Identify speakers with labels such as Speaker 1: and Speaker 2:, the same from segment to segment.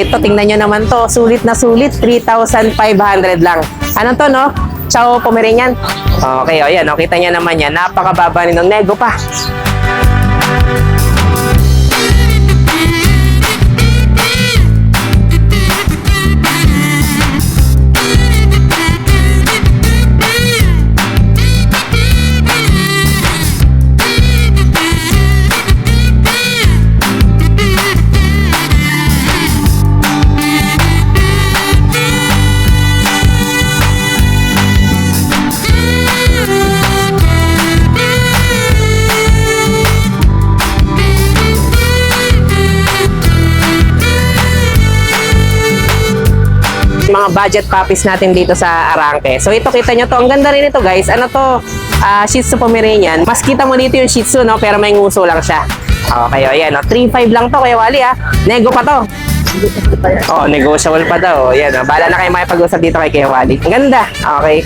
Speaker 1: ito, tingnan nyo naman to. Sulit na sulit, 3,500 lang. Ano to, no? Chow Pomeranian. Okay, o yan, o, kita nyo naman yan. Napakababa nito. Nego pa. Mga budget puppies natin dito sa Arangke. So ito, kita nyo to. Ang ganda rin ito, guys. Ano to? Shih Tzu Pomeranian. Mas kita mo dito yung Shih Tzu, no? Pero may nguso lang siya. Okay, o yan. 3,500 lang to, Kuya Wally, ha? Nego pa to. Oh, negotiable pa daw. Yan, o. Bahala na kayo makipag-usap dito kay Kuya Wally. Ang ganda. Okay.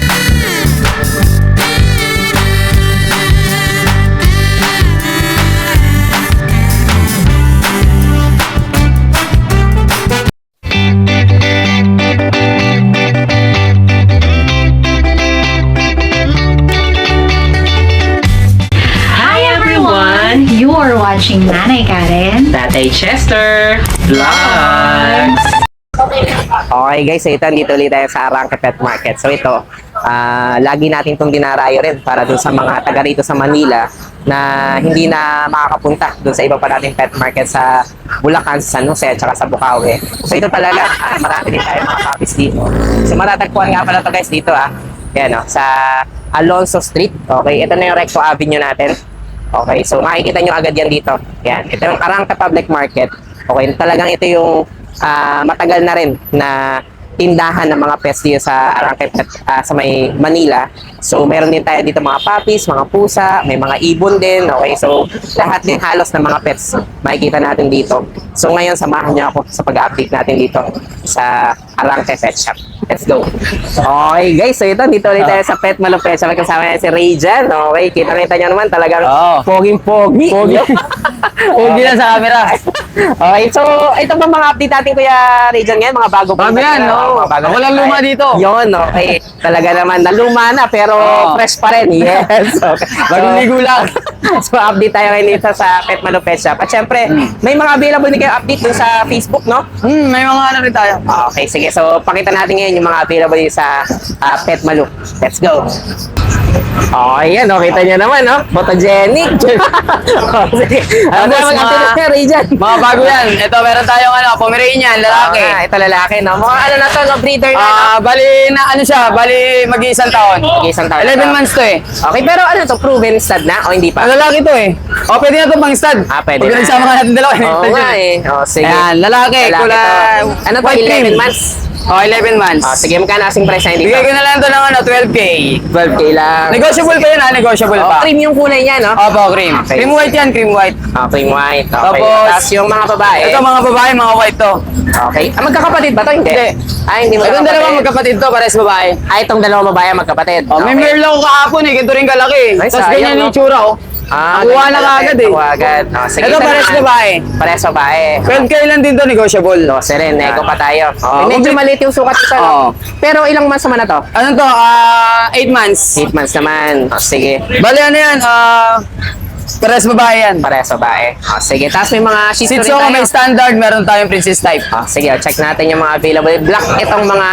Speaker 2: You are watching Nanay Karen,
Speaker 1: Tatay Chester Vlogs. Okay guys, so ito, dito ulit tayo sa Arangke Pet Market. So ito, lagi natin itong dinarayo rin para dun sa mga taga rito sa Manila na hindi na makakapunta dun sa iba pa nating pet market sa Bulacan, San Jose, at saka sa Bukawi. So ito talaga, marami din tayo mga puppies dito. So matatagpuan nga pala ito guys dito yan sa Alonso Street. Okay, ito na yung Recto Avenue natin. Okay, so makikita nyo agad yan dito. Yan, ito yung Arangke Public Market. Okay, talagang ito yung matagal na rin na tindahan ng mga pets dito sa Arangke Pet, sa may Manila. So meron din tayo dito mga puppies, mga pusa, may mga ibon din. Okay, so lahat din halos ng mga pets makikita natin dito. So ngayon, samahan niyo ako sa pag-update natin dito sa Arangke Pet Shop. Let's go. Okay guys, so ito, dito ulit tayo sa Pet Malo Pet Shop. Kasama niya si Rayjan. Okay, kita nyo naman talagang poging-pogi.
Speaker 3: Pogi na sa camera.
Speaker 1: Okay, so ito pa mga update natin, Kuya Rayjan, ngayon, mga bago pa.
Speaker 3: Bago yan, no? Ako lang luma dito.
Speaker 1: Yun, okay. Talaga naman, naluma na, pero fresh pa rin. Yes. Okay.
Speaker 3: Bagong ligo lang.
Speaker 1: So, update tayo ngayon dito sa Pet Malo Pet Shop. At syempre, may mga available din kayo update dun sa Facebook, no?
Speaker 3: May mga ano rin tayo.
Speaker 1: Okay, sige. So, pakita natin ngayon yung mga available dito sa Pet Malo. Let's go. Okay, yan. Kita nyo naman, no? Photogenic. Sige. Ano
Speaker 3: Tapos,
Speaker 1: naman update niya, Rayjan?
Speaker 3: Mga bago yan. Ito, meron tayong Pomeranian, lalaki.
Speaker 1: Ito lalaki, no? Mga ano na to, no? Breeder na, no?
Speaker 3: Bali na ano siya, bali mag-iisang taon.
Speaker 1: Isang taon.
Speaker 3: 11 months to eh.
Speaker 1: Okay, pero ano to? Proven stud na? O hindi pa?
Speaker 3: Lalaki to eh. Pwede na to pang stud.
Speaker 1: Pwede
Speaker 3: Pag
Speaker 1: na.
Speaker 3: nagsama ka natin dalawa.
Speaker 1: Oo nga eh. Sige.
Speaker 3: Ayan, lalaki. Kulay.
Speaker 1: To. Ano to?
Speaker 3: White
Speaker 1: 11
Speaker 3: cream.
Speaker 1: months?
Speaker 3: 11 months.
Speaker 1: Sige, magkano asing price na dito?
Speaker 3: Bigay ko na lang to ng 12K.
Speaker 1: 12K lang.
Speaker 3: Negotiable pa yun negotiable pa.
Speaker 1: Cream yung kulay niya, no?
Speaker 3: Opo, cream.
Speaker 1: Okay.
Speaker 3: Cream white yan, cream white.
Speaker 1: Cream white. Okay.
Speaker 3: Tapos,
Speaker 1: yung mga babae.
Speaker 3: Ito mga babae, mga white to.
Speaker 1: Okay. Magkakapatid ba to? Hindi.
Speaker 3: Hindi.
Speaker 1: Hindi
Speaker 3: Itong dalawa
Speaker 1: magkakapatid.
Speaker 3: magkapatid to, pares babae.
Speaker 1: Itong dalawang babae magkapatid.
Speaker 3: May merlo ko kahapon eh, ganito rin kalaki.
Speaker 1: Ay,
Speaker 3: Tapos
Speaker 1: sayang,
Speaker 3: ganyan
Speaker 1: no?
Speaker 3: yung tsura oh. Nakuha na kaagad eh.
Speaker 1: Nakuha agad. Sige,
Speaker 3: Ito pares babae.
Speaker 1: Pares babae.
Speaker 3: 12K lang din to, negotiable.
Speaker 1: Seren, nego pa tayo. Medyo
Speaker 3: kung-
Speaker 1: maliit yung sukat ito.
Speaker 3: Oo.
Speaker 1: Pero ilang months naman na to?
Speaker 3: Ano to? 8 months.
Speaker 1: 8 months naman. Sige.
Speaker 3: Bali ano yan? Pares babae yan.
Speaker 1: Pares babae. Sige. Tapos may mga Shih Tzu rin
Speaker 3: Sitso
Speaker 1: tayo.
Speaker 3: may standard, meron tayong princess type.
Speaker 1: Sige, check natin yung mga available. Black itong mga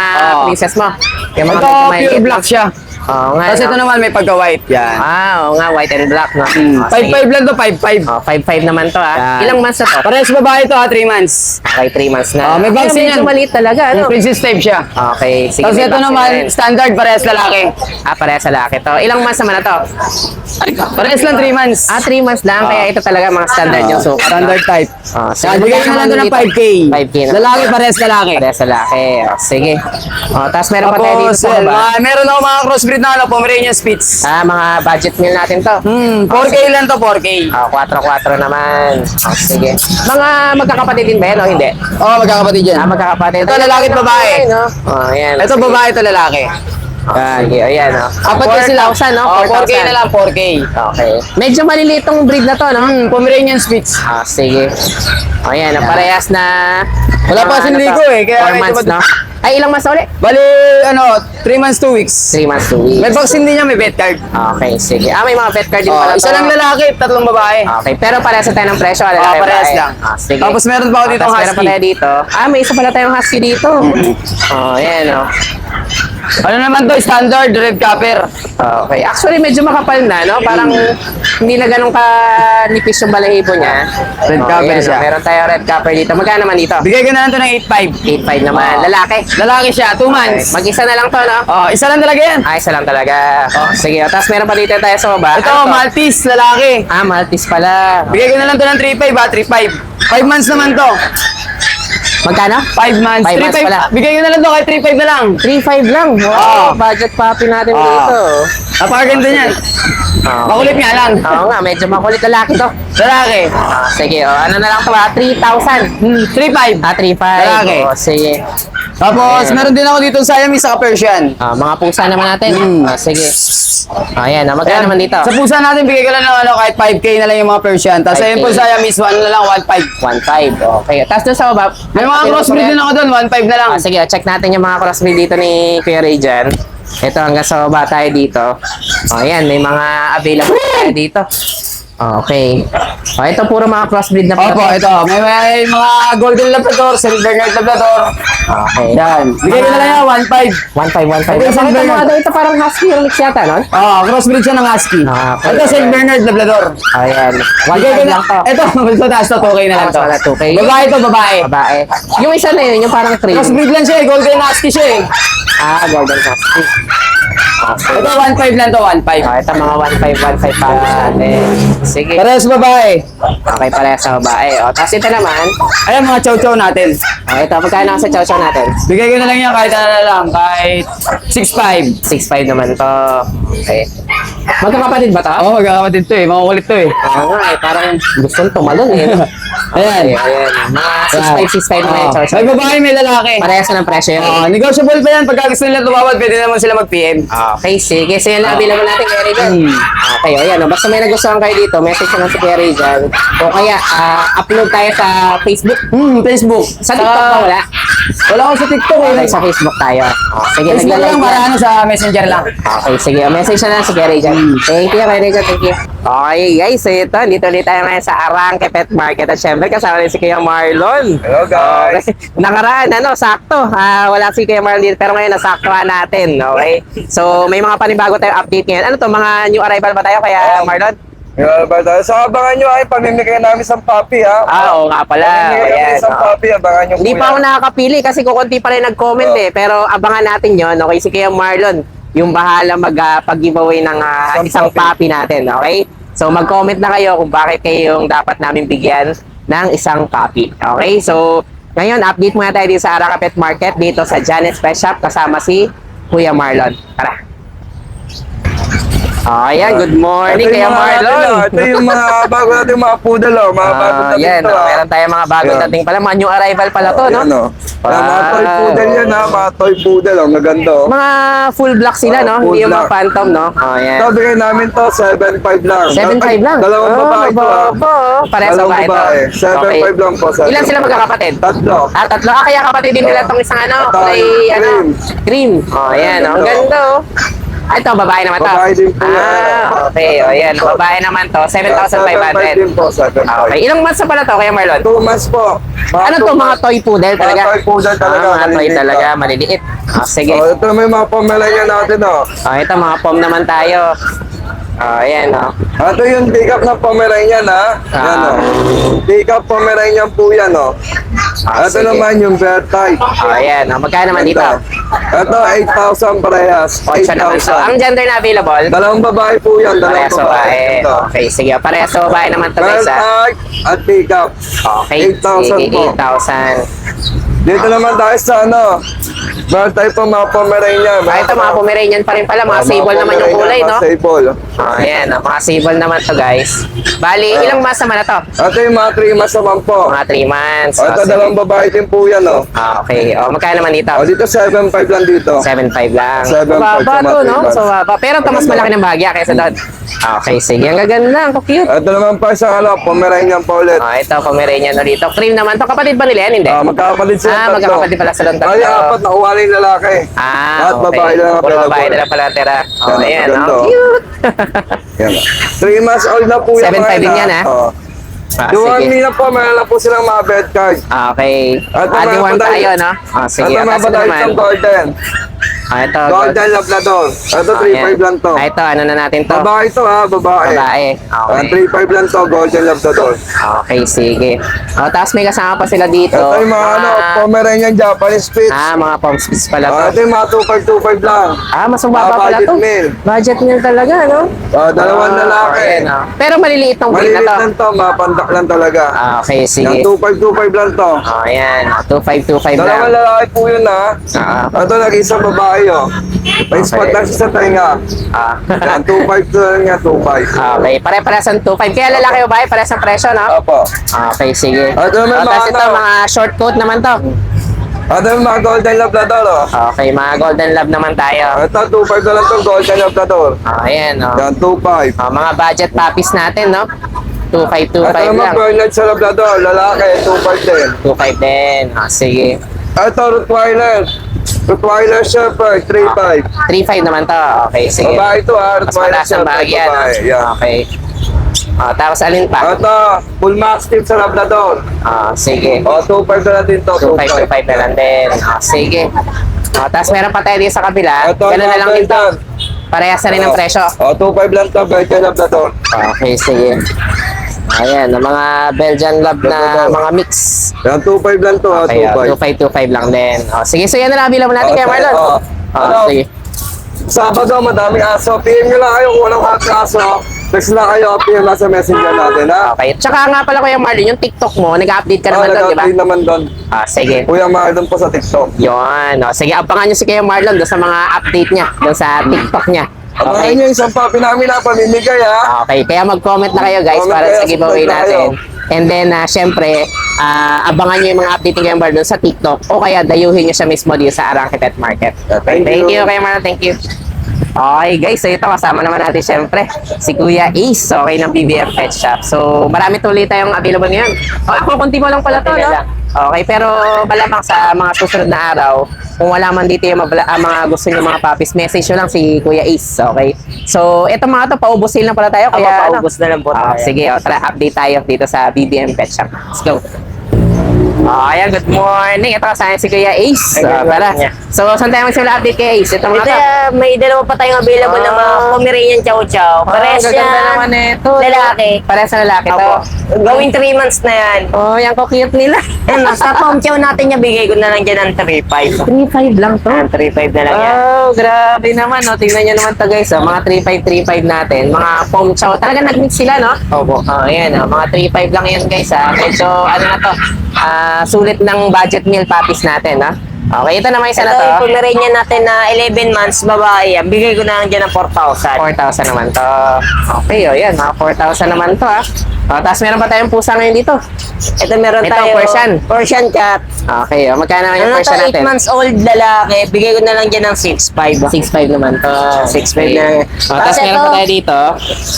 Speaker 1: princess mo. Yung mga
Speaker 3: Ito,
Speaker 1: medyo
Speaker 3: pure
Speaker 1: maliit,
Speaker 3: black
Speaker 1: no?
Speaker 3: siya.
Speaker 1: Oo nga.
Speaker 3: Tapos ito naman may pagka-white. Yan.
Speaker 1: Oo nga, white and black, no?
Speaker 3: 5-5 lang to, 5-5.
Speaker 1: 5-5 naman to,
Speaker 3: Yan.
Speaker 1: Ilang months na to?
Speaker 3: Pares babae to 3 months.
Speaker 1: Okay, 3 months na.
Speaker 3: May vaccine
Speaker 1: Medyo
Speaker 3: yan.
Speaker 1: maliit talaga, ano?
Speaker 3: Princess type siya.
Speaker 1: Okay, sige.
Speaker 3: Tapos
Speaker 1: may
Speaker 3: ito
Speaker 1: vaccine
Speaker 3: naman,
Speaker 1: na rin.
Speaker 3: standard, pares lalaki.
Speaker 1: Parehas sa laki to. Ilang months naman na to?
Speaker 3: Pares lang 3 months.
Speaker 1: 3 months lang. Kaya ito talaga mga standard yung sukat.
Speaker 3: Standard type.
Speaker 1: Sige,
Speaker 3: Bigay ko na lang to ng 5K.
Speaker 1: 5K na.
Speaker 3: Lalaki, pares lalaki.
Speaker 1: Parehas sa laki. Sige. Tapos meron pa tayo dito
Speaker 3: Tapos,
Speaker 1: sa baba.
Speaker 3: meron ako mga crossbreed na Pomeranian Spitz.
Speaker 1: Mga budget meal natin to.
Speaker 3: 4K lang to, 4K.
Speaker 1: 4-4 naman. Sige. Mga magkakapatid din ba yan o hindi?
Speaker 3: Oo, magkakapatid yan.
Speaker 1: Magkakapatid.
Speaker 3: Ito, lalaki at babae.
Speaker 1: No? Yan.
Speaker 3: Ito
Speaker 1: Sige.
Speaker 3: babae, ito lalaki.
Speaker 1: Sige, ayan, no?
Speaker 3: Apat sila.
Speaker 1: 4,000, no?
Speaker 3: Oh, 4K na lang, 4K.
Speaker 1: Okay. Medyo maliliit tong breed na to, no?
Speaker 3: Pomeranian Spitz.
Speaker 1: Sige. Ayan, parehas na...
Speaker 3: Wala pa kasing ligo eh, kaya
Speaker 1: 4
Speaker 3: medyo
Speaker 1: months, no? Ay, ilang months ulit?
Speaker 3: Bali, 3 months, 2 weeks.
Speaker 1: 3 months, 2 weeks.
Speaker 3: May vaccine din niya, may vet card.
Speaker 1: Okay, sige. May mga vet card din pala
Speaker 3: Isa lang lalaki, 3 babae.
Speaker 1: Okay, pero parehas na tayo ng presyo.
Speaker 3: Parehas lang.
Speaker 1: Sige.
Speaker 3: Tapos meron pa ako dito
Speaker 1: Tapos
Speaker 3: husky.
Speaker 1: meron pa tayo dito. May isa pala tayong husky dito. Ayan, oh.
Speaker 3: Ano naman to, standard red capper.
Speaker 1: Okay. Actually, medyo makapal na, no? Parang hindi na ganun ka-nipis yung balahibo niya.
Speaker 3: Red capper
Speaker 1: ayan,
Speaker 3: siya.
Speaker 1: Meron tayo red capper dito. Magkano naman dito?
Speaker 3: Bigay ko na lang to ng 8.5.
Speaker 1: 8.5 naman. Lalaki.
Speaker 3: Lalaki siya, 2 months.
Speaker 1: Mag-isa na lang to, no?
Speaker 3: Isa lang talaga yan.
Speaker 1: Isa lang talaga. Sige. Tapos meron pa dito tayo sa baba.
Speaker 3: Ito,
Speaker 1: Ano to?
Speaker 3: Maltese, lalaki.
Speaker 1: Maltese pala.
Speaker 3: Bigay ko na lang to ng 3.5 3.5. 5 months naman to.
Speaker 1: Magkano?
Speaker 3: 5 months.
Speaker 1: 5 months
Speaker 3: 3.5.
Speaker 1: pala.
Speaker 3: Bigay ko na lang to kay 3.5 na lang.
Speaker 1: 3.5 lang. Budget puppy natin dito.
Speaker 3: Napakaganda niyan. Makulit nga lang.
Speaker 1: Oo nga, medyo makulit lalaki to.
Speaker 3: Lalaki.
Speaker 1: Sige, ano na lang to 3,000.
Speaker 3: 3.5.
Speaker 1: 3.5.
Speaker 3: Lalaki.
Speaker 1: Sige.
Speaker 3: Tapos,
Speaker 1: Ayan.
Speaker 3: meron din ako dito sa Siamese sa Persian.
Speaker 1: Mga pusa naman natin. Sige. Ayan, magkano naman dito?
Speaker 3: Sa pusa natin, bigay ko lang ng kahit 5K na lang yung mga Persian. Tapos
Speaker 1: 5K.
Speaker 3: ayun po sa Siamese, 1 na lang, 1.5.
Speaker 1: 1.5. Okay. Tapos doon sa baba.
Speaker 3: May mga crossbreed din ako doon, 1.5 na lang.
Speaker 1: Sige, check natin yung mga crossbreed dito ni Kuya Ray dyan. Ito, hanggang sa baba tayo dito. Ayan, may mga available tayo dito. Okay. Ito puro mga crossbreed na
Speaker 3: Opo, ito. May mga golden labrador, silver guard labrador.
Speaker 1: Okay.
Speaker 3: Yan. Bigay ko na lang yan,
Speaker 1: 1.5.
Speaker 3: 1.5. Ito yung silver
Speaker 1: Ito,
Speaker 3: guard.
Speaker 1: ito parang husky yung mix yata, no?
Speaker 3: Crossbreed siya ng husky.
Speaker 1: Okay.
Speaker 3: Ito, silver guard labrador.
Speaker 1: Ayan.
Speaker 3: Bigay ko
Speaker 1: 1.5
Speaker 3: na.
Speaker 1: lang to.
Speaker 3: Ito, mas mataas to, 2K na lang to.
Speaker 1: Mas mataas, 2K.
Speaker 3: Babae to, babae.
Speaker 1: Babae. Yung isa na yun, yung parang cream.
Speaker 3: Crossbreed lang siya, golden husky siya eh.
Speaker 1: Golden husky. Okay.
Speaker 3: Ito, 1.5 lang to, 1.5.
Speaker 1: Ito mga 1.5 pa natin. Sige.
Speaker 3: Parehas babae.
Speaker 1: Okay, parehas sa babae. Tapos ito naman.
Speaker 3: Ayan, mga chow-chow natin.
Speaker 1: Ito, magkano sa chow-chow natin?
Speaker 3: Bigay ko na lang yan kahit ano na lang, kahit 6.5.
Speaker 1: 6.5 naman to. Okay. Magkakapatid ba to?
Speaker 3: Oo, magkakapatid to eh, makukulit to eh.
Speaker 1: Oo nga parang gustong tumalon eh.
Speaker 3: Ayan.
Speaker 1: Ayan. Mga 6.5 naman yung chow-chow.
Speaker 3: May babae, may lalaki.
Speaker 1: Parehas na ng presyo yun.
Speaker 3: Negotiable pa yan. Pagka gusto nila tumawad, pwede naman sila mag-PM.
Speaker 1: Okay, sige. So yan lang available natin kay Regan. Okay, o yan. Basta may nagustuhan kayo dito, message na lang si Kuya Regan. O kaya, upload tayo sa Facebook.
Speaker 3: Facebook.
Speaker 1: Sa TikTok pa wala?
Speaker 3: Wala ako sa TikTok eh.
Speaker 1: Okay, sa Facebook tayo. Sige,
Speaker 3: Facebook lang,
Speaker 1: nagla-like
Speaker 3: para
Speaker 1: yan.
Speaker 3: ano sa Messenger lang.
Speaker 1: Okay, sige. Message na lang si Kuya Regan. Thank you, Kuya Regan. Thank you. Okay, guys. So ito, dito ulit tayo ngayon sa Arangke Pet Market. At syempre, kasama rin si Kuya Marlon.
Speaker 4: Hello guys!
Speaker 1: Okay. Nakaraan, sakto. Wala si Kuya Marlon dito, pero ngayon nasaktuhan natin. Okay? So, may mga panibago tayong update ngayon. Ano to, mga new arrival ba tayo, Kuya Marlon?
Speaker 4: So abangan nyo ay pamimigay namin sa puppy ha.
Speaker 1: Oo nga pala.
Speaker 4: Pamimigay namin
Speaker 1: Ayan.
Speaker 4: sa puppy, abangan nyo
Speaker 1: Hindi pa ako nakakapili kasi kukunti pa rin nag-comment eh. Pero abangan natin yon. Okay, si Kuya Marlon, yung bahala mag-giveaway ng isang puppy natin. Okay? So, mag-comment na kayo kung bakit kayo yung dapat namin bigyan ng isang puppy. Okay? So, ngayon, update muna tayo dito sa Arangke Pet Market dito sa Janet's Pet Shop kasama si Kuya Marlon. Tara! Ayan, good morning, Kuya Marlon.
Speaker 4: Ito yung mga bago natin mga poodle oh. Mga bago natin
Speaker 1: Yan,
Speaker 4: to ha.
Speaker 1: meron tayong mga bagong
Speaker 4: Yan.
Speaker 1: dating pala. Mga new arrival pala to, no?
Speaker 4: Yan oh. Mga toy poodle yan ha. Mga toy poodle oh. Maganda oh.
Speaker 1: Mga full black sila, no?
Speaker 4: Full
Speaker 1: Hindi yung mga
Speaker 4: black.
Speaker 1: phantom, no? Yan.
Speaker 4: Ito bigay namin to 7.5 lang.
Speaker 1: 7.5 lang.
Speaker 4: Dalawang babae to ha.
Speaker 1: Parehas
Speaker 4: Dalawang
Speaker 1: babae to.
Speaker 4: babae. 7.5 lang po.
Speaker 1: Ilan sila magkakapatid?
Speaker 4: Tatlo.
Speaker 1: Tatlo. Kaya kapatid din nila itong isang
Speaker 4: Ito,
Speaker 1: kulay,
Speaker 4: cream.
Speaker 1: cream. Yan, ang ganda, oh. Ito, babae naman to.
Speaker 4: Babae din po yan.
Speaker 1: Okay. Yan. Babae naman to. 7,500.
Speaker 4: 7.5 din po. 7.5.
Speaker 1: Okay. Ilang months na pala to, Kuya Marlon?
Speaker 4: 2 months po.
Speaker 1: Ano to, mga toy poodle talaga?
Speaker 4: Mga toy poodle talaga,
Speaker 1: Mga toy
Speaker 4: maliliit
Speaker 1: talaga,
Speaker 4: lang.
Speaker 1: maliliit. Sige.
Speaker 4: Oh, ito may mga Pomeranian natin oh.
Speaker 1: Ito, mga pom naman tayo. Ayan, oh.
Speaker 4: Ito yung take-up ng Pomeranian ha. Yan oh. Take-up Pomeranian po yan oh. Ito
Speaker 1: sige.
Speaker 4: naman yung bear type.
Speaker 1: Ayan, oh. Magkano naman dito?
Speaker 4: Ito 8,000 parehas.
Speaker 1: 8 naman. So, ang
Speaker 4: 8,000.
Speaker 1: gender na available?
Speaker 4: Dalawang babae po yan. Dalawang
Speaker 1: Parehas babae.
Speaker 4: Ito.
Speaker 1: Okay, sige. Parehas babae naman to,
Speaker 4: Bear
Speaker 1: guys, ha?
Speaker 4: type at take-up.
Speaker 1: Okay,
Speaker 4: 8,000
Speaker 1: sige,
Speaker 4: po.
Speaker 1: 8,000.
Speaker 4: Dito naman tayo sa ano. Meron tayo po mga Pomeranian.
Speaker 1: Ito mga Pomeranian pa rin pala. Mga sable naman yung kulay, no?
Speaker 4: Mga sable.
Speaker 1: Ayan, mga sable naman to guys. Bali, ilang months naman na to?
Speaker 4: Ito yung mga 3 months naman po.
Speaker 1: Mga 3 months.
Speaker 4: Ito,
Speaker 1: sige.
Speaker 4: dalawang babae din po yan, oh.
Speaker 1: Okay. Magkano naman dito?
Speaker 4: Dito 7.5 lang dito.
Speaker 1: 7.5 lang.
Speaker 4: 7.5
Speaker 1: Baba
Speaker 4: sa
Speaker 1: to,
Speaker 4: mga
Speaker 1: no?
Speaker 4: three
Speaker 1: So, baba. Pero ito mas malaki ng bahagya kaysa doon. Okay, sige. Ang gaganda. Ang cute.
Speaker 4: Ito naman pa isang ano, Pomeranian po ulit.
Speaker 1: Ito, Pomeranian na dito. Cream naman to. Kapatid ba nila yan? Hindi.
Speaker 4: Magkakapatid sila tatlo.
Speaker 1: Magkakapatid pala sa doon tatlo.
Speaker 4: Ay, 4 nakuha na yung lalaki. At
Speaker 1: Okay.
Speaker 4: babae na lang
Speaker 1: Puro
Speaker 4: pala
Speaker 1: babae
Speaker 4: po.
Speaker 1: na lang pala tira. Ayan,
Speaker 4: maganda, oh.
Speaker 1: cute.
Speaker 4: Yan. 3 months old na po
Speaker 1: 7.5 din yan, ha?
Speaker 4: Yung
Speaker 1: Sige.
Speaker 4: kanina po, meron na po silang mga bed card.
Speaker 1: Okay.
Speaker 4: Ito,
Speaker 1: Ating
Speaker 4: meron
Speaker 1: one
Speaker 4: pa
Speaker 1: tayo, no? Sige.
Speaker 4: Ito mga
Speaker 1: Atas
Speaker 4: babae
Speaker 1: naman.
Speaker 4: itong golden.
Speaker 1: Ito.
Speaker 4: Golden Labrador. Ito, 3.5 lang to.
Speaker 1: Ito, ano na natin to?
Speaker 4: Babae to ha, babae.
Speaker 1: Babae. Okay.
Speaker 4: 3.5 lang to, Golden Labrador.
Speaker 1: Okay, sige. Tapos may kasama pa sila dito.
Speaker 4: Ito yung mga ano, Pomeranian Japanese Spitz.
Speaker 1: Mga pom spits pala to.
Speaker 4: Ito yung mga 2.5 lang.
Speaker 1: Mas mababa pala
Speaker 4: budget
Speaker 1: to.
Speaker 4: meal.
Speaker 1: Budget meal talaga, no?
Speaker 4: Dalawang lalaki.
Speaker 1: Ayan, pero maliliit tong breed
Speaker 4: Maliliit
Speaker 1: na to.
Speaker 4: lang to, mapandak lang talaga.
Speaker 1: Okay, sige.
Speaker 4: Yung 2.5 lang to.
Speaker 1: Ayan, 2525 lang.
Speaker 4: Dalawang lalaki po yun ha. Ito, nag-isang babae oh. May spot lang siya sa tainga. Yan, 2.5 lang niya, 2.5.
Speaker 1: Okay, pare-pares ang 2.5. Kaya lalaki o babae, pares ang presyo, no?
Speaker 4: Opo.
Speaker 1: Okay, sige.
Speaker 4: Ito naman
Speaker 1: Tapos
Speaker 4: mga
Speaker 1: ito,
Speaker 4: ano.
Speaker 1: mga short coat naman to.
Speaker 4: Ito yung mga Golden Labrador oh.
Speaker 1: Okay, mga golden love naman tayo.
Speaker 4: Ito, 2.5 na lang itong Golden Labrador.
Speaker 1: Ayan, no?
Speaker 4: Yan, 2.5.
Speaker 1: Mga budget puppies natin, no? 2525
Speaker 4: Ito naman
Speaker 1: lang.
Speaker 4: Bernard sa Labrador, lalaki, 2.5 din.
Speaker 1: 25 din. Sige.
Speaker 4: Ito, Rottweiler. Rottweiler Shepherd, 3.5.
Speaker 1: 35 naman to. Okay, sige.
Speaker 4: Babae ito ha,
Speaker 1: Mas
Speaker 4: Rottweiler
Speaker 1: mataas ang
Speaker 4: Shepherd,
Speaker 1: bahagyan.
Speaker 4: babae. Yan.
Speaker 1: Okay. Tapos alin pa?
Speaker 4: Ito, Full Mastiff sa Labrador.
Speaker 1: Sige.
Speaker 4: 2.5 na lang din to, 2.5.
Speaker 1: 2525 na lang din. Sige. Tapos meron pa tayo dito sa kabila.
Speaker 4: Ito,
Speaker 1: Ganun na lang din to.
Speaker 4: Belgian.
Speaker 1: Parehas na rin ang presyo.
Speaker 4: 2.5 lang to, Belgian Labrador.
Speaker 1: Okay, sige. Ayan, ang mga Belgian Lab na mga mix.
Speaker 4: Yan, 2.5 lang to,
Speaker 1: Okay,
Speaker 4: 2.5.
Speaker 1: 2525 lang din. Sige, so yan na lang ang bilang mo natin kay
Speaker 4: Okay,
Speaker 1: Marlon.
Speaker 4: ano?
Speaker 1: Sige.
Speaker 4: Sabado, madaming aso. PM nyo lang kayo kung walang aso. Text lang kayo, PM lang sa messenger natin, ha?
Speaker 1: Okay. Tsaka nga pala Kuya Marlon, yung TikTok mo, nag-update ka naman doon, di ba?
Speaker 4: Nag-update naman doon.
Speaker 1: Sige.
Speaker 4: Kuya Marlon po sa TikTok.
Speaker 1: Yun. Sige, abangan nyo si Kuya Marlon doon sa mga update niya, doon sa TikTok niya.
Speaker 4: Abangan
Speaker 1: Okay.
Speaker 4: nyo yung isang papi namin na pamimigay, ha?
Speaker 1: Okay, kaya mag-comment na kayo guys
Speaker 4: Comment
Speaker 1: para
Speaker 4: kayo,
Speaker 1: sa giveaway
Speaker 4: subscribe na
Speaker 1: natin.
Speaker 4: kayo.
Speaker 1: And then, syempre, abangan nyo yung mga update ni Kuya Marlon doon sa TikTok o kaya dayuhin nyo siya mismo dito sa Arangke Pet Market. Okay,
Speaker 4: Thank you.
Speaker 1: Kuya Marlon. Thank you. Okay guys, so ito kasama naman natin syempre si Kuya Ace, okay, ng PBF Pet Shop. So marami tuloy tayong available ngayon. Ako, kunti mo lang pala to, no? Okay, pero malamang sa mga susunod na araw, kung wala man dito yung mga gusto nyo mga puppies, message nyo lang si Kuya Ace, okay? So ito mga to, paubos sale lang pala tayo. Kaya
Speaker 3: paubos na lang po tayo.
Speaker 1: Sige, tara, update tayo dito sa BBM Pet Shop. Let's go. Ayan, good morning. Ito kasama si Kuya Ace. Para. So, saan tayo magsimula update kay Ace? Ito mga to.
Speaker 3: May dalawa pa tayong available na mga Pomeranian Chow Chow. Parehas
Speaker 1: gaganda
Speaker 3: yan.
Speaker 1: naman ito.
Speaker 3: Lalaki.
Speaker 1: Parehas na lalaki to.
Speaker 3: Opo. Gawing 3 months na yan.
Speaker 1: Oh, yan ko cute nila.
Speaker 3: Yan, sa Pom Chow natin niya, bigay ko na lang dyan ng 3.5.
Speaker 1: 3.5 lang to.
Speaker 3: 3.5 na lang yan.
Speaker 1: Oh, grabe naman, no? Tingnan nyo naman to, guys. Oh. Mga 3.5 natin. Mga pom chow. Talaga nag-mix sila, no?
Speaker 3: Opo.
Speaker 1: Oh, ayan. Oh. Mga 3.5 lang yan, guys. Medyo, ano na to, sulit ng budget meal puppies natin, ha? Okay, ito naman isa na
Speaker 3: Ito
Speaker 1: to.
Speaker 3: yung Pomeranian natin na 11 months, babae yan. Bigay ko na lang dyan ng 4,000.
Speaker 1: 4,000 naman to. Okay, oh, yan. Mga 4,000 naman to, ha? Tapos meron pa tayong pusa ngayon dito.
Speaker 3: Ito meron
Speaker 1: Ito,
Speaker 3: tayo.
Speaker 1: Persian.
Speaker 3: Persian cat.
Speaker 1: Okay, oh. Magkano naman yung
Speaker 3: Ano
Speaker 1: Persian
Speaker 3: to, 8
Speaker 1: natin?
Speaker 3: months old lalaki. Bigay ko na lang dyan ng 6.5.
Speaker 1: 6.5 naman to.
Speaker 3: 6.5 na.
Speaker 1: Tapos
Speaker 3: Tapos
Speaker 1: meron pa
Speaker 3: ito-
Speaker 1: tayo dito.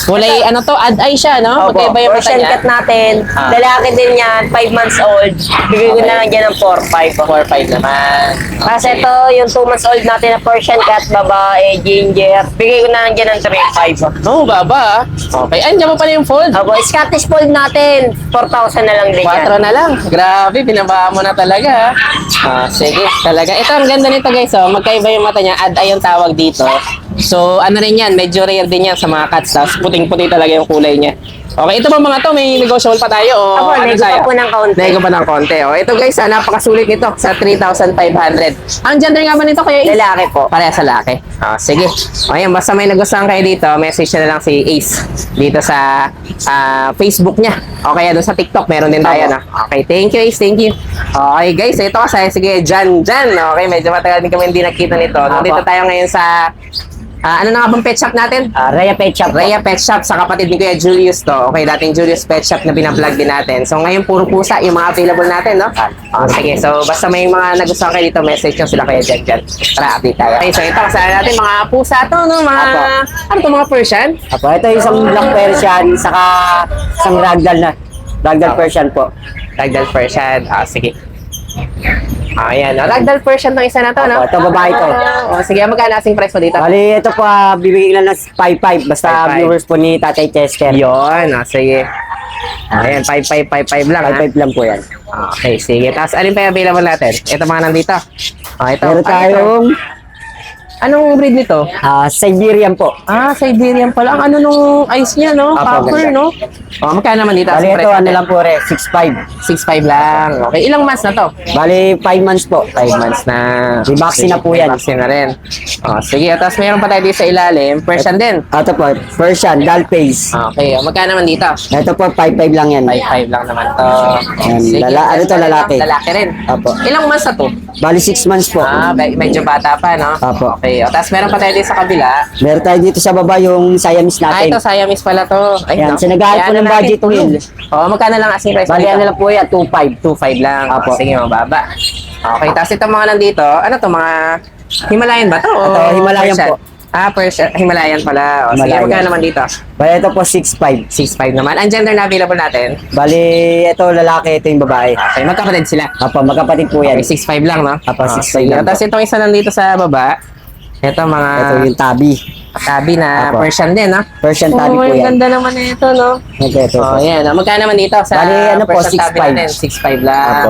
Speaker 1: Kulay, ano to? Ad-eye siya, no?
Speaker 3: Opo,
Speaker 1: Magkaiba yung mata
Speaker 3: Persian
Speaker 1: niya.
Speaker 3: cat natin.
Speaker 1: Ah.
Speaker 3: Lalaki din yan, 5 months old. Bigay ko
Speaker 1: Okay.
Speaker 3: na lang dyan ng 4.5.
Speaker 1: 4.5 naman.
Speaker 3: Tapos ito, yung 2 months old natin na Persian cat, babae, ginger. Bigay ko na lang dyan ng 3.5.
Speaker 1: No, baba. Okay, andyan mo pala yung fold.
Speaker 3: Opo, Scottish Fold natin, 4,000 na lang din
Speaker 1: 4
Speaker 3: yan.
Speaker 1: na lang. Grabe, binabaan mo na talaga. Sige, talaga. Ito, ang ganda nito guys. Oh. Magkaiba yung mata niya. Ad-eye yung tawag dito. So, ano rin yan, medyo rare din yan sa mga cats. Tapos puting-puti talaga yung kulay niya. Okay, ito ba mga to? May negotiable pa tayo o
Speaker 3: Ako,
Speaker 1: ano
Speaker 3: nego
Speaker 1: tayo?
Speaker 3: pa po ng kaunti.
Speaker 1: Nego pa ng konti. O, ito guys, napakasulit nito sa 3,500. Ang gender nga ba nito kaya Ace?
Speaker 3: Lalaki po.
Speaker 1: Pareha sa laki. Sige. O yan, basta may nagustuhan kayo dito, message na lang si Ace dito sa Facebook niya. O kaya doon sa TikTok, meron din tayo na. Okay, thank you Ace, thank you. Okay guys, ito kasi, sige, Jan. Okay, medyo matagal din kami hindi nakita nito. Nandito tayo ngayon sa ano na nga bang pet shop natin?
Speaker 3: Rhea Pet Shop.
Speaker 1: Rhea Pet Shop sa kapatid ni Kuya Julius to. Okay, dating Julius Pet Shop na binablog din natin. So ngayon puro pusa yung mga available natin, no? Sige, so basta may mga nagustuhan kayo dito, message nyo sila Kuya Jan. Tara, update tayo. Okay, so ito kasama natin mga pusa to, no? Mga, ano to, mga Persian?
Speaker 3: Apo, ito isang Black Persian, saka isang Ragdoll Persian po.
Speaker 1: Ragdoll Persian. Sige. Ayan, Ragdoll Persian tong isa na to, no?
Speaker 3: Apo, ito babae to.
Speaker 1: Sige, magkano asing price mo dito?
Speaker 3: Bali, ito po, bibigyan lang ng 5-5. Basta
Speaker 1: 5-5.
Speaker 3: viewers po ni Tatay Chester.
Speaker 1: Yun, sige. Ayan, 5,555 lang, ha?
Speaker 3: 5-5 lang po yan.
Speaker 1: Okay, sige. Tapos, alin pa yung available natin? Ito mga nandito. Ito.
Speaker 3: Meron tayong
Speaker 1: Anong breed nito?
Speaker 3: Siberian po.
Speaker 1: Siberian pala. Ang ano nung eyes niya, no?
Speaker 3: Apo,
Speaker 1: Copper,
Speaker 3: ganda.
Speaker 1: no? Magkano naman dito?
Speaker 3: Bali,
Speaker 1: Asking
Speaker 3: ito
Speaker 1: price
Speaker 3: ano
Speaker 1: natin?
Speaker 3: lang po 6'5".
Speaker 1: 6,500 lang. Okay, ilang months na to?
Speaker 3: Bali, 5 months po.
Speaker 1: 5 months na.
Speaker 3: May vaccine na po yan.
Speaker 1: May vaccine na rin. Sige, tapos mayroon pa tayo dito sa ilalim. Persian din.
Speaker 3: Ito po, Persian, doll face.
Speaker 1: Okay, magkano naman dito?
Speaker 3: Ito po, 5'5 lang yan.
Speaker 1: 5,500 lang naman to.
Speaker 3: Yan, ano to, lalaki.
Speaker 1: Lalaki rin.
Speaker 3: Apo.
Speaker 1: Ilang months na to?
Speaker 3: Bali, 6 months po.
Speaker 1: Medyo bata pa, no?
Speaker 3: Apo.
Speaker 1: Okay, tapos meron pa tayo dito sa kabila.
Speaker 3: Meron tayo dito sa baba yung Siamese natin.
Speaker 1: Ito, Siamese pala to.
Speaker 3: Ayan, sinagahan po ng budget wheel.
Speaker 1: Magkano lang asking price
Speaker 3: Bali,
Speaker 1: dito?
Speaker 3: ano lang po yan, 2'5".
Speaker 1: 2,500 lang.
Speaker 3: Apo.
Speaker 1: Sige, mababa. Okay, tapos ito mga nandito, ano to, mga Himalayan ba to?
Speaker 3: Ito, Himalayan
Speaker 1: Persian?
Speaker 3: po.
Speaker 1: Persian. Himalayan pala. Sige,
Speaker 3: Himalayan.
Speaker 1: magkano naman dito?
Speaker 3: Bali, ito po, 6'5".
Speaker 1: 6,500 naman. Ang gender na available natin?
Speaker 3: Bali, ito lalaki, ito yung babae.
Speaker 1: Okay, magkapatid sila.
Speaker 3: Apo, magkapatid po yan.
Speaker 1: Okay, 6,500 lang, no?
Speaker 3: Apo, 6,500
Speaker 1: sige.
Speaker 3: lang po.
Speaker 1: Tapos itong isa nandito sa baba, ito mga
Speaker 3: Ito yung tabi.
Speaker 1: tabi na
Speaker 3: Apo.
Speaker 1: Persian din, no?
Speaker 3: Persian tabi po
Speaker 1: ang
Speaker 3: yan.
Speaker 1: ganda naman ito, no?
Speaker 3: Ito.
Speaker 1: Yan. Magkano naman dito sa
Speaker 3: Bali, ano po,
Speaker 1: Persian tabi
Speaker 3: 6,500.
Speaker 1: natin? 6,500 lang.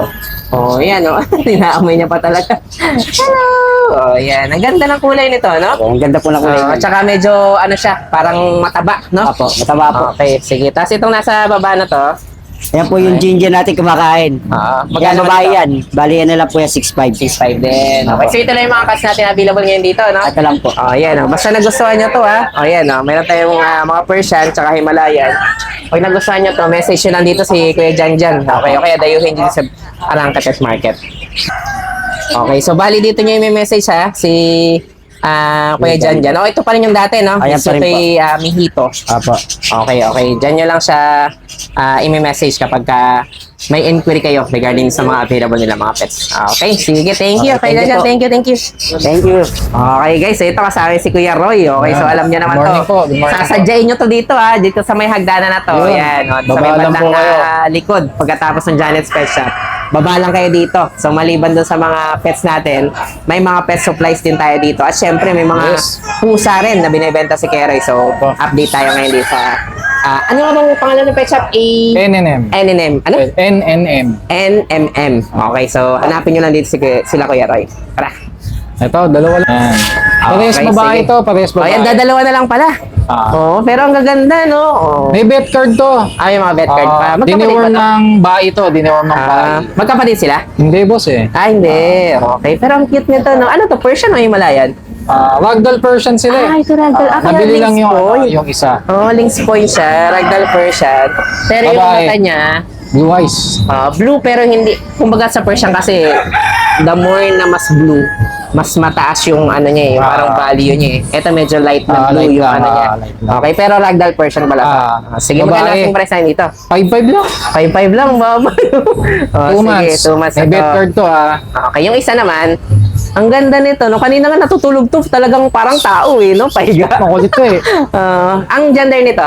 Speaker 3: Apo.
Speaker 1: Yan, no? Tinaamoy niya pa talaga. Hello! Yan. Ang ganda ng kulay nito, no?
Speaker 3: Ang ganda po na kulay.
Speaker 1: At saka medyo, ano siya, parang mataba, no?
Speaker 3: Apo, mataba po.
Speaker 1: Okay, sige. Tapos itong nasa baba na to,
Speaker 3: Yan po yung ginger natin kumakain. Yan,
Speaker 1: magkano
Speaker 3: babae
Speaker 1: naman
Speaker 3: yan. Bali, ano lang po yan, 6'5".
Speaker 1: 6,500 din. Okay, so ito lang yung mga cats natin available ngayon dito, no?
Speaker 3: Ito lang po.
Speaker 1: Yan. Basta nagustuhan nyo to, ha? Yan, meron tayong mga Persian, tsaka Himalayan. Pag nagustuhan nyo to, message nyo lang dito si Kuya Jan. Okay, dayuhin dito sa Arangka Pet Market. Okay, so bali dito nyo yung may message, ha? Si Kuya Jan. Ito pa rin yung dati, no?
Speaker 3: Ayan pa rin po.
Speaker 1: kay Mihito.
Speaker 3: Apo.
Speaker 1: Okay. Diyan nyo lang siya i-message kapag may inquiry kayo regarding sa mga available nila mga pets. Okay, sige, thank you.
Speaker 3: Okay,
Speaker 1: Okay,
Speaker 3: thank you
Speaker 1: thank you.
Speaker 3: Thank you.
Speaker 1: Okay guys, ito kasama si Kuya Roy. Okay, so alam niyo naman
Speaker 5: Good morning
Speaker 1: to.
Speaker 5: po, good morning
Speaker 1: Sasadyain nyo to dito dito sa may hagdanan na to.
Speaker 5: Yun.
Speaker 1: Yan, sa may
Speaker 5: Baba lang po
Speaker 1: bandang
Speaker 5: kayo.
Speaker 1: likod pagkatapos ng Janet's Pet Shop. Baba lang kayo dito. So maliban dun sa mga pets natin, may mga pet supplies din tayo dito. At syempre may mga
Speaker 5: Yes.
Speaker 1: pusa rin na binebenta si Kuya Roy. So update tayo ngayon dito sa ano nga bang pangalan ng pet shop?
Speaker 5: NNM.
Speaker 1: NNM. Ano?
Speaker 5: NNM.
Speaker 1: NMM. Okay, so hanapin nyo lang dito sila Kuya Roy. Tara.
Speaker 5: Ito, dalawa lang. Parehas
Speaker 1: Okay,
Speaker 5: babae
Speaker 1: sige.
Speaker 5: to, parehas
Speaker 1: O, yan,
Speaker 5: babae.
Speaker 1: dadalawa na lang pala. Pero ang gaganda, no?
Speaker 5: May bet card to.
Speaker 1: May mga vet card pa. Magkapatid
Speaker 5: Diniworm
Speaker 1: ba to?
Speaker 5: ng bae to, diniworm ng bae.
Speaker 1: Magkapatid sila?
Speaker 5: Hindi, boss eh.
Speaker 1: Hindi. Okay. Pero ang cute nito, no? Ano to? Persian o Himalayan?
Speaker 5: Ragdoll Persian sila eh.
Speaker 1: Ito ragdoll. Kaya
Speaker 5: Nabili lang
Speaker 1: Lynx
Speaker 5: yung,
Speaker 1: Point.
Speaker 5: yung isa.
Speaker 1: Lynx Point siya. Ragdoll Persian. Pero yung
Speaker 5: Babae.
Speaker 1: mata niya,
Speaker 5: Blue eyes.
Speaker 1: blue pero hindi. Kumbaga sa Persian kasi, the more na mas blue, mas mataas yung ano niya yung parang value niya Ito medyo light na blue
Speaker 5: light
Speaker 1: yung
Speaker 5: lang,
Speaker 1: ano niya.
Speaker 5: light lang.
Speaker 1: Okay, pero ragdoll Persian pala. Sige,
Speaker 5: babae.
Speaker 1: magkano yung price na dito?
Speaker 5: 5'5 lang.
Speaker 1: 5,500 lang, baba.
Speaker 5: 2 months.
Speaker 1: 2 months
Speaker 5: May
Speaker 1: na
Speaker 5: bet
Speaker 1: to.
Speaker 5: card to
Speaker 1: Okay, yung isa naman, ang ganda nito, no? Kanina nga natutulog to, talagang parang tao no? Pahiga.
Speaker 5: Makulit to eh.
Speaker 1: Ang gender nito,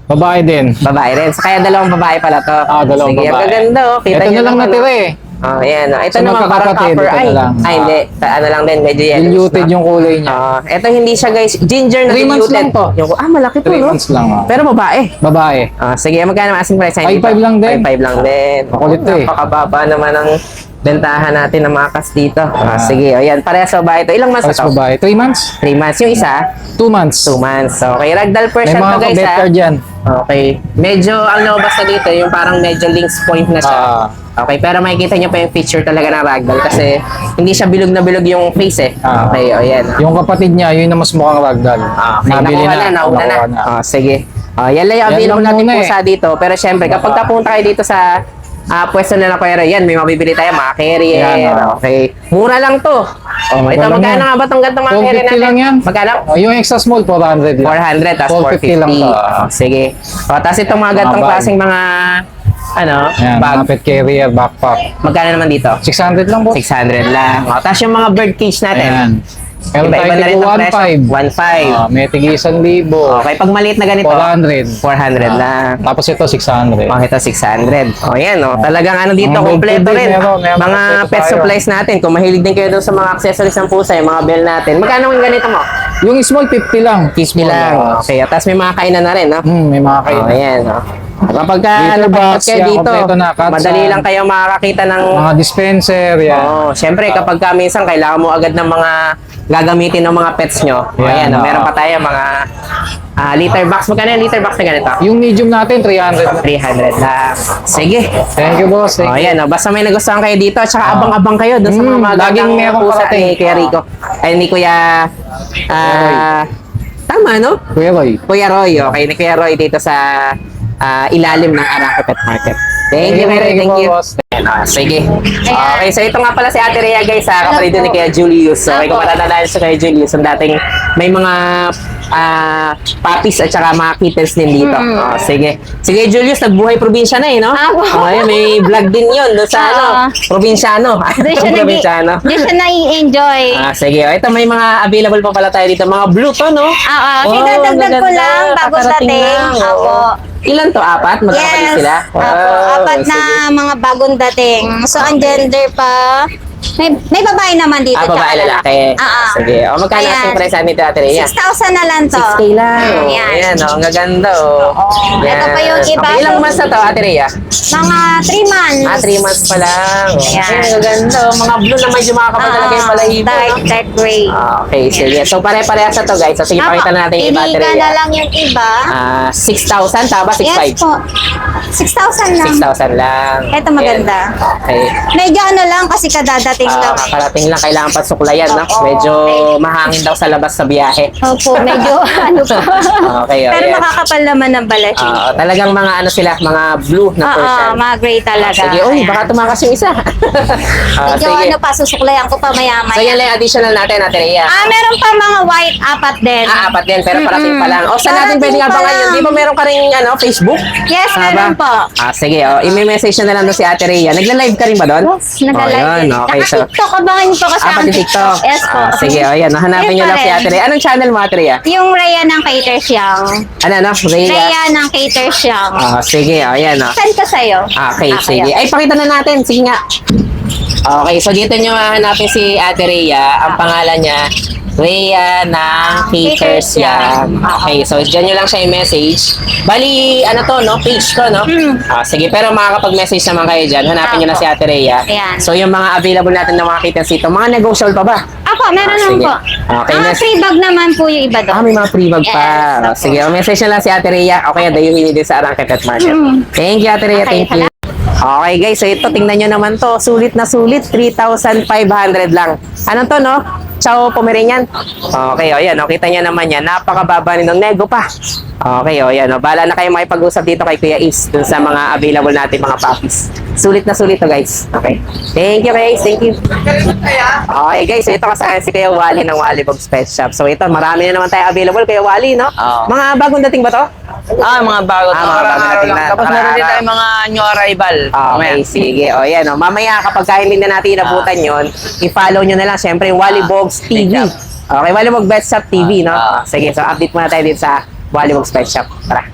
Speaker 5: Babae din.
Speaker 1: babae rin. So, kaya dalawang babae pala to.
Speaker 5: Dalawang
Speaker 1: Sige,
Speaker 5: babae.
Speaker 1: ang gaganda, Kita
Speaker 5: Ito
Speaker 1: niyo
Speaker 5: na lang
Speaker 1: naman,
Speaker 5: natira eh.
Speaker 1: Ayan, Ito
Speaker 5: Sa
Speaker 1: naman parang
Speaker 5: magkakapatid,
Speaker 1: copper
Speaker 5: ito na
Speaker 1: eye.
Speaker 5: lang.
Speaker 1: Hindi. Ano lang din, medyo yellow.
Speaker 5: Diluted yung kulay niya.
Speaker 1: Ito hindi siya guys, ginger na
Speaker 5: 3 months
Speaker 1: diluted.
Speaker 5: lang to.
Speaker 1: Malaki to,
Speaker 5: 3
Speaker 1: no?
Speaker 5: months lang.
Speaker 1: Pero babae.
Speaker 5: Babae.
Speaker 1: Sige, magkano ang asking price?
Speaker 5: 5,500 lang din.
Speaker 1: 5,500 lang din.
Speaker 5: Makulit to eh.
Speaker 1: Napakababa naman ng bentahan natin ng mga cats dito. Sige, ayan. Parehas babae ito. Ilang months na
Speaker 5: Tapos
Speaker 1: to?
Speaker 5: babae. 3 months?
Speaker 1: 3 months. Yung isa,
Speaker 5: 2 months.
Speaker 1: 2 months. Okay, ragdoll
Speaker 5: May
Speaker 1: Persian
Speaker 5: mga
Speaker 1: to guys,
Speaker 5: ka-better dyan.
Speaker 1: Okay. Medyo, ang lumabas na dito, yung parang medyo links point na siya. Okay, pero makikita nyo pa yung feature talaga ng ragdoll kasi hindi siya bilog na bilog yung face eh. Okay, o yan.
Speaker 5: Yung kapatid niya, yun na mas mukhang ragdoll.
Speaker 1: Okay,
Speaker 5: Nabili
Speaker 1: nakuha na, nauna na.
Speaker 5: nakuha
Speaker 1: Sige. Yan lang yung
Speaker 5: Yan
Speaker 1: available
Speaker 5: lang
Speaker 1: natin
Speaker 5: muna
Speaker 1: pusa dito. Pero syempre, kapag kapunta kayo dito sa pwesto na Kuya Roy, yan, may mabibili tayo, mga carrier.
Speaker 5: Yan,
Speaker 1: Okay. Mura lang to. Ito,
Speaker 5: lang
Speaker 1: magkano
Speaker 5: yan.
Speaker 1: nga ba itong gantong mga carrier
Speaker 5: 450
Speaker 1: natin?
Speaker 5: lang yan.
Speaker 1: Magkano?
Speaker 5: Yung extra small, 400 lang.
Speaker 1: 400, tapos
Speaker 5: 450 lang
Speaker 1: 450.
Speaker 5: to.
Speaker 1: Sige. Tapos itong mga gantong
Speaker 5: bag.
Speaker 1: klaseng mga,
Speaker 5: Yan,
Speaker 1: bag.
Speaker 5: mga pet carrier, backpack.
Speaker 1: Magkano naman dito?
Speaker 5: 600 lang po.
Speaker 1: 600 lang. Tapos yung mga bird cage natin.
Speaker 5: Ayan. Meron tayo
Speaker 1: Iba-iba na rin
Speaker 5: tipo
Speaker 1: ang presyo.
Speaker 5: 1.5.
Speaker 1: 1.5.
Speaker 5: May tigi 1,000.
Speaker 1: Okay, pag maliit na ganito,
Speaker 5: 400.
Speaker 1: 400 lang.
Speaker 5: Tapos ito, 600.
Speaker 1: Oh, ito 600. O yan, oh. Talagang ano dito,
Speaker 5: Mga
Speaker 1: kompleto
Speaker 5: gold
Speaker 1: rin.
Speaker 5: meron
Speaker 1: Mga
Speaker 5: kompleto
Speaker 1: pet
Speaker 5: tayo.
Speaker 1: supplies natin. Kung mahilig din kayo doon sa mga accessories ng pusa, yung mga bell natin. Magkano yung ganito mo?
Speaker 5: Yung small, 50 lang.
Speaker 1: 50 lang. Okay, tapos may mga kainan na rin, no?
Speaker 5: May mga kayo.
Speaker 1: Oh, ayan, oh. Kapag ka
Speaker 5: Litter
Speaker 1: napagpat
Speaker 5: box,
Speaker 1: kayo
Speaker 5: yan,
Speaker 1: dito,
Speaker 5: kompleto na, cats,
Speaker 1: madali lang kayo makakakita ng...
Speaker 5: Mga dispenser, yan.
Speaker 1: Oh, syempre kapag ka minsan kailangan mo agad ng mga gagamitin ng mga pets nyo. O,
Speaker 5: Yan,
Speaker 1: ayan, oh,
Speaker 5: oh.
Speaker 1: meron pa tayo mga litter box. Magkano yung litter box na ganito?
Speaker 5: Yung medium natin, 300.
Speaker 1: 300 lang. Sige.
Speaker 5: Thank you, boss.
Speaker 1: Oh,
Speaker 5: Thank you.
Speaker 1: ayan, oh, basta may nagustuhan kayo dito, tsaka abang-abang kayo doon sa mga
Speaker 5: laging
Speaker 1: magandang
Speaker 5: meron
Speaker 1: pusa
Speaker 5: parating.
Speaker 1: ni Kuya Rico. Ay, ni Kuya... tama, no?
Speaker 5: Kuya Roy.
Speaker 1: Kuya Roy, okay. Ni Kuya Roy dito sa ilalim ng Arangke Pet Market. Thank you, Mary. Thank you.
Speaker 5: boss.
Speaker 1: Sige. Okay, so ito nga pala si Ate Rhea, guys, kapatid ni Kuya Julius. So, kung matatandaan sa Kuya Julius, ang dating may mga puppies at saka mga kittens din dito. Oh, sige. Sige, Julius, nagbuhay probinsya na eh, no? Oh, ayan, may vlog din yun doon sa probinsyano.
Speaker 6: Doon siya
Speaker 1: Probinsyano.
Speaker 6: doon siya nai-enjoy.
Speaker 1: Sige. Ito, may mga available pa pala tayo dito. Mga blue to, no?
Speaker 6: Pinadagdag ko
Speaker 1: maganda.
Speaker 6: lang bago
Speaker 1: Kakarating
Speaker 6: dating.
Speaker 1: lang, oo.
Speaker 6: Apo.
Speaker 1: Ilan to? 4? Magkakapatid
Speaker 6: Yes.
Speaker 1: sila?
Speaker 6: Apo,
Speaker 1: Wow,
Speaker 6: 4 na
Speaker 1: sige.
Speaker 6: mga bagong dating. So, ang gender pa, may babae naman dito.
Speaker 1: Babae,
Speaker 6: tsaka
Speaker 1: lalaki. Sige. O, magkano
Speaker 6: Ayan.
Speaker 1: ang presyo nito, Ate Rhea?
Speaker 6: 6,000 na lang to.
Speaker 1: 6K lang.
Speaker 6: Yan.
Speaker 1: Ayan, ang gaganda, oh.
Speaker 6: Ito pa yung iba.
Speaker 1: Okay, ilang months na to, Ate Rhea?
Speaker 6: Mga 3 months.
Speaker 1: 3 months pa lang.
Speaker 6: Yan.
Speaker 1: Ayan, ang gaganda, oh. Mga blue na medyo makakapal talaga yung balahibo, no?
Speaker 6: Dark gray.
Speaker 1: Okay, sige. So, pare-parehas na to, guys. So, sige, pakita na natin yung iba, Ate
Speaker 6: Pili ka na
Speaker 1: Rhea.
Speaker 6: lang yung iba.
Speaker 1: 6,000, tama? 6,500?
Speaker 6: Yes po. 6,000 lang.
Speaker 1: 6,000 lang.
Speaker 6: Ito maganda.
Speaker 1: Ayan. Okay.
Speaker 6: Medyo ano lang kasi kadadating lang.
Speaker 1: Kakarating lang, kailangan pa suklayan, no?
Speaker 6: Oo.
Speaker 1: Medyo mahangin daw sa labas sa biyahe.
Speaker 6: Opo, medyo ano po.
Speaker 1: Okay,
Speaker 6: Pero
Speaker 1: ayan.
Speaker 6: makakapal naman ng balashi.
Speaker 1: Talagang mga ano sila, mga blue na
Speaker 6: Oo,
Speaker 1: Persian.
Speaker 6: mga gray talaga.
Speaker 1: Sige, uy,
Speaker 6: Ayan.
Speaker 1: baka tumakas yung isa.
Speaker 6: Medyo
Speaker 1: Sige.
Speaker 6: ano pa, susuklayan ko pa maya-maya.
Speaker 1: So, yan lang yung additional natin, Ate Rhea.
Speaker 6: Meron pa mga white, 4 din.
Speaker 1: 4 din, pero parating pa lang. O, saan natin
Speaker 6: Parating
Speaker 1: pwede nga
Speaker 6: pa
Speaker 1: abangan yun?
Speaker 6: lang.
Speaker 1: Di ba meron ka rin, Facebook?
Speaker 6: Yes,
Speaker 1: Tama
Speaker 6: meron
Speaker 1: ba?
Speaker 6: po.
Speaker 1: Sige, i-message na lang doon si Ate Rhea. Nagla-live ka rin ba doon?
Speaker 6: Yes, nag-live
Speaker 1: yun,
Speaker 6: din.
Speaker 1: okay. So,
Speaker 6: Naka-TikTok, abangan niyo po kasi
Speaker 1: pati
Speaker 6: ang
Speaker 1: TikTok.
Speaker 6: Yes po.
Speaker 1: Sige, ayan. Hanapin nyo lang si Ate Rhea. Anong channel mo, Ate Rhea?
Speaker 6: Yung Rhea ng Cater Siyang.
Speaker 1: Ano? Rhea?
Speaker 6: Rhea ng Cater Siyang.
Speaker 1: Sige, ayan.
Speaker 6: Send ko sa'yo.
Speaker 1: Okay, sige. Ay, pakita na natin. Sige nga. Okay, so dito nyo hanapin si Ate Rhea. Ang pangalan niya, Rhea ng Haters Yan. Okay, so dyan nyo lang siya i-message. Bali, ano to, no? Page to, no? Sige, pero makakapag-message naman kayo dyan. Hanapin nyo na si Ate Rhea.
Speaker 6: Ayan.
Speaker 1: So, yung mga available natin na mga kittens dito, mga negotiable pa ba?
Speaker 6: Ako, meron naman
Speaker 1: sige.
Speaker 6: po.
Speaker 1: Okay,
Speaker 6: Free bag naman po yung iba doon.
Speaker 1: May mga free bag pa.
Speaker 6: Yes,
Speaker 1: Sige, message na lang si Ate Rhea. Okay, dayuhin din sa Arangke Pet Market. Thank you, Ate Rhea.
Speaker 6: Okay,
Speaker 1: Thank you. Okay guys, so ito, tingnan nyo naman to. Sulit na sulit, 3,500 lang. Ano to, no? Chow Pomeranian. Okay, o yan, o, kita nyo naman yan. Napakababa nitong nego pa. Okay, o yan, o. Bahala na kayo makipag-usap dito kay Kuya Ace dun sa mga available natin mga puppies. Sulit na sulit to guys. Okay. Thank you guys, thank you. Okay guys, so ito kasama si Kuya Wally ng Wally Box Pet Shop. So ito, marami na naman tayo available, Kuya Wally, no? Mga bagong dating ba to?
Speaker 3: Mga bago.
Speaker 1: mga bagong dating na.
Speaker 3: Tapos meron din tayo mga new arrival.
Speaker 1: Okay, sige. O yan, o. Mamaya kapag hindi na natin inabutan yon, i-follow nyo na lang siyempre yung Wally Box TV. Okay, Wally Box Pet Shop TV, no? Sige, so update muna tayo dito sa Wally Box Pet Shop. Tara.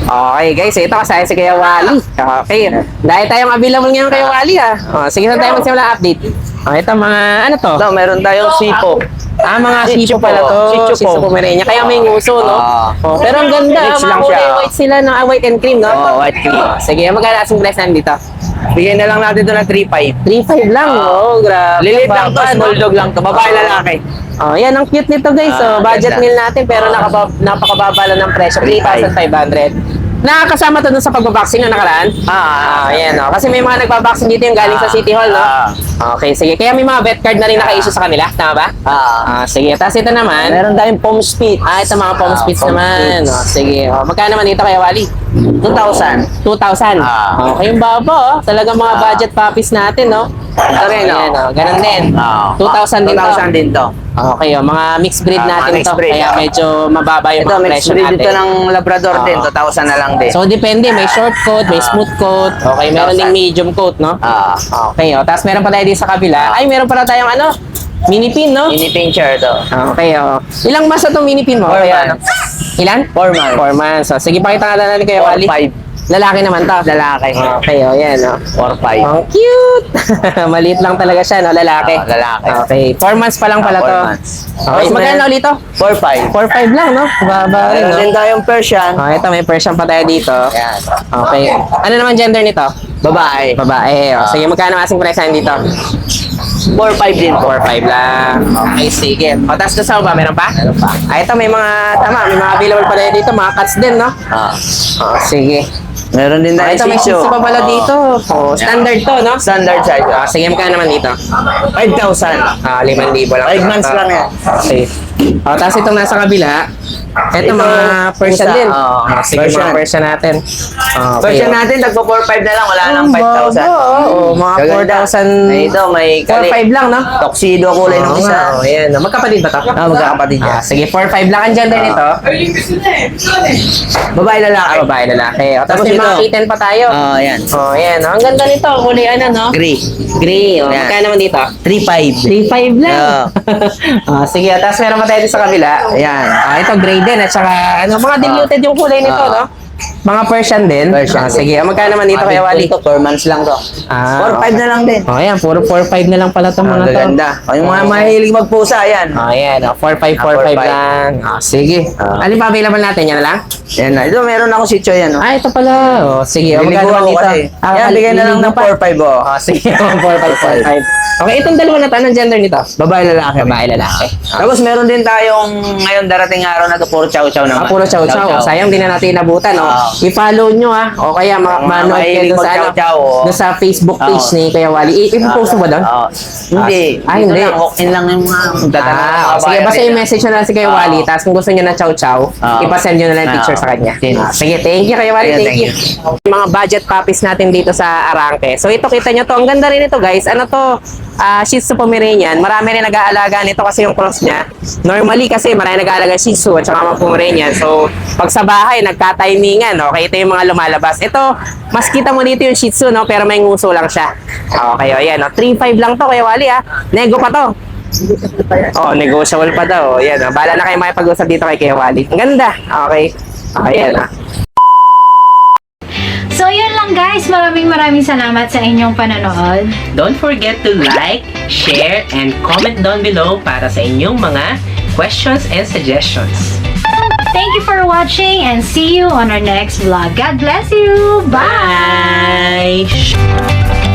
Speaker 1: Okay guys, ito kasaya si Kuya Wally. Okay, dahil tayong available ngayon kay Wally sige na tayo magsimula update. Ito mga, ano to?
Speaker 3: Ito, meron tayong sipo.
Speaker 1: Mga
Speaker 3: Shih
Speaker 1: sipo
Speaker 3: Tzu
Speaker 1: pala
Speaker 3: po.
Speaker 1: to.
Speaker 3: Shih Tzu po.
Speaker 1: Pomeranian. Kaya may nguso, no? Pero ang ganda,
Speaker 3: Mix
Speaker 1: mga
Speaker 3: lang
Speaker 1: kulay
Speaker 3: siya.
Speaker 1: white sila, no? White and cream, no?
Speaker 3: White cream.
Speaker 1: Sige, magkano asing price natin dito? Bigyan na lang natin ito ng 3.5. 3.5 lang, oh, grabe.
Speaker 3: Lilit lang to,
Speaker 1: Baba,
Speaker 3: small
Speaker 1: no?
Speaker 3: dog lang to. Babae lalaki.
Speaker 1: Oh, yan ang cute nito guys. So, budget
Speaker 3: ganda.
Speaker 1: meal natin pero napakababa lang ng presyo. 3,500. Nakakasama to dun sa pagbabaksin na nakaraan? Ayan, no? Kasi may mga nagbabaksin dito yung galing sa City Hall, no? Okay, sige. Kaya may mga vet card na rin naka-issue sa kanila. Tama ba? Sige. Tapos ito naman.
Speaker 3: Meron tayong foam spit.
Speaker 1: Ito mga palm spits
Speaker 3: palm
Speaker 1: naman.
Speaker 3: spits.
Speaker 1: Oh, sige. Oh, magkano naman dito kaya Wally?
Speaker 3: 2,000.
Speaker 1: 2,000. Okay, yung baba, oh. Talagang mga budget puppies natin, no?
Speaker 3: Ito rin,
Speaker 1: Ayan,
Speaker 3: oh.
Speaker 1: oh. Ganun din. 2,000 din to.
Speaker 3: 2,000 din to.
Speaker 1: Okay, oh. Mga mixed breed
Speaker 3: Mga
Speaker 1: natin
Speaker 3: mixed
Speaker 1: to.
Speaker 3: breed,
Speaker 1: Kaya
Speaker 3: oh.
Speaker 1: medyo mababa yung
Speaker 3: Ito,
Speaker 1: mga
Speaker 3: may
Speaker 1: presyo
Speaker 3: split
Speaker 1: natin.
Speaker 3: dito ng Labrador din.
Speaker 1: Oo.
Speaker 3: 2,000 na lang din.
Speaker 1: So, depende. May short coat, may smooth coat. Okay, meron ding medium coat, no? Okay, oh. Tapos meron pa tayo dito sa kabila. Ay, meron pala tayong ano? Mini pin, no?
Speaker 3: Mini pincher to.
Speaker 1: Okay, oh. Ilang months na itong mini pin mo?
Speaker 3: 4
Speaker 1: Kaya,
Speaker 3: months.
Speaker 1: Ilan?
Speaker 3: 4 months.
Speaker 1: 4 months. So, sige, pakita nga lang natin kayo, Wally.
Speaker 3: 4-5.
Speaker 1: Lalaki naman to.
Speaker 3: Lalaki.
Speaker 1: Okay, oh, yan, oh.
Speaker 3: 4-5.
Speaker 1: Ang cute! Maliit lang talaga siya, no? Lalaki.
Speaker 3: Lalaki.
Speaker 1: Okay, 4 months pa lang pala
Speaker 3: 4
Speaker 1: to.
Speaker 3: months.
Speaker 1: Okay, magkano ulit to?
Speaker 3: 4-5.
Speaker 1: 4-5 lang, no? Baba rin,
Speaker 3: Meron
Speaker 1: no?
Speaker 3: din tayong Persian.
Speaker 1: Oh, ito, may Persian pa tayo dito.
Speaker 3: Yan.
Speaker 1: Okay. Ano naman gender nito?
Speaker 3: Babae.
Speaker 1: Babae. Oh. Sige, magkano asing price natin dito?
Speaker 3: 4-5 din po.
Speaker 1: 4-5 lang. Okay, sige. O, tapos doon sa baba, meron pa?
Speaker 3: Meron pa.
Speaker 1: Ito, may mga, may mga available pa tayo dito. Mga cuts din, no? Oh, sige.
Speaker 3: Meron din tayo
Speaker 1: Ito, may
Speaker 3: Shih Tzu.
Speaker 1: shih tzu pa pala dito. Oh, standard to, no?
Speaker 3: Standard size.
Speaker 1: Sige, magkano naman dito?
Speaker 3: 5,000.
Speaker 1: 5,000 lang.
Speaker 3: 5 months lang yan.
Speaker 1: Okay. O, tapos itong nasa kabila, ito mga Persian
Speaker 3: pusa.
Speaker 1: din.
Speaker 3: Oo.
Speaker 1: Sige, mga Persian natin. Okay.
Speaker 3: Version natin, tagpo 4-5 na lang. Wala nang 5,000.
Speaker 1: Oo, mga
Speaker 3: Gaganda.
Speaker 1: 4,000.
Speaker 3: May ito, may
Speaker 1: 4-5 lang, no?
Speaker 3: Tuxedo kulay ng
Speaker 1: Oo
Speaker 3: isa.
Speaker 1: nga, oh, yan. Magkapatid ba to?
Speaker 3: Magkakapatid yan.
Speaker 1: Sige, 4-5 lang ang gender nito.
Speaker 3: Babae lalaki.
Speaker 1: Babae, lalaki. O, tapos
Speaker 3: Tapos
Speaker 1: may mga
Speaker 3: ito.
Speaker 1: kitten pa tayo.
Speaker 3: Yan.
Speaker 1: Oh, yan. Ang ganda nito. Kulay ano, no?
Speaker 3: Gray.
Speaker 1: Gray. O,
Speaker 3: Yan.
Speaker 1: magkano naman dito?
Speaker 3: 3-5.
Speaker 1: 3-5 lang.
Speaker 3: Oo.
Speaker 1: Sige, tapos meron pa tayo dito sa kabila.
Speaker 3: Ayan.
Speaker 1: Ito gray din at saka ano, mga diluted yung kulay nito, no? Mga Persian din.
Speaker 3: Persian din.
Speaker 1: Sige, magkano naman dito kaya Wally?
Speaker 3: 4 months lang to. 4-5 na lang din.
Speaker 1: Oh, ayan, puro 4-5 na lang pala itong mga to.
Speaker 3: Maganda. O yung mga mahilig magpusa, yan.
Speaker 1: Oh, ayan, 4-5 lang. Sige. Ano pa available natin? Yan na lang?
Speaker 3: Yan na. Ito, meron ako si Choy, ano?
Speaker 1: Ito pala. Oh, sige.
Speaker 3: Liligo
Speaker 1: Magkano naman
Speaker 3: ako
Speaker 1: dito?
Speaker 3: kasi. Yan, bigay na lang ng 4-5, oh.
Speaker 1: Oh, sige. 4-5. Okay, itong dalawa na to, anong gender nito?
Speaker 3: Babae lalaki.
Speaker 1: Babae, lalaki.
Speaker 3: Tapos meron din tayong ngayon darating araw na to, puro chow-chow naman.
Speaker 1: Puro chow-chow. Sayang din na natin inabutan, no?
Speaker 3: Oo.
Speaker 1: I-follow nyo, ha? O kaya manood kayo
Speaker 3: mahilig
Speaker 1: dun sa,
Speaker 3: mag-chow-chow, oh.
Speaker 1: dun sa Facebook page
Speaker 3: Oo.
Speaker 1: ni Kuya Wally. I-post mo ba doon?
Speaker 3: Hindi.
Speaker 1: Hindi.
Speaker 3: Dito lang, walk-in lang yung mga tatanong.
Speaker 1: Sige, basta i-message nyo na si Kuya
Speaker 3: Oo.
Speaker 1: Wally. Tapos kung gusto nyo na chow-chow,
Speaker 3: Oo.
Speaker 1: ipasend nyo na lang yung picture
Speaker 3: Oo.
Speaker 1: sa kanya.
Speaker 3: Sige.
Speaker 1: Sige, thank you Kuya Wally.
Speaker 3: Sige,
Speaker 1: Thank you.
Speaker 3: thank
Speaker 1: Mga budget puppies natin dito sa Arangke. So ito, kita nyo to. Ang ganda rin ito, guys. Ano to? Shih Tzu Pomeranian. Marami rin nag-aalaga nito kasi yung cross niya. Normally kasi marami nag-aalaga Shih Tzu at saka mga Pomeranian. So pag sa bahay, nagka-timingan. Okay, ito yung mga lumalabas. Ito, mas kita mo dito yung Shih Tzu, no? Pero may nguso lang siya. Okay, o yan. 3.5 lang to, Kuya Wally, ha? Nego pa to. Oh, negotiable pa daw. Yan, oh. Bahala na kayo makipag-usap dito kay Kuya Wally. Ang ganda. Okay. Okay, yan,
Speaker 2: So, yun lang guys. Maraming salamat sa inyong panonood.
Speaker 1: Don't forget to like, share, and comment down below para sa inyong mga questions and suggestions.
Speaker 2: Thank you for watching and see you on our next vlog. God bless you. Bye!
Speaker 1: Bye!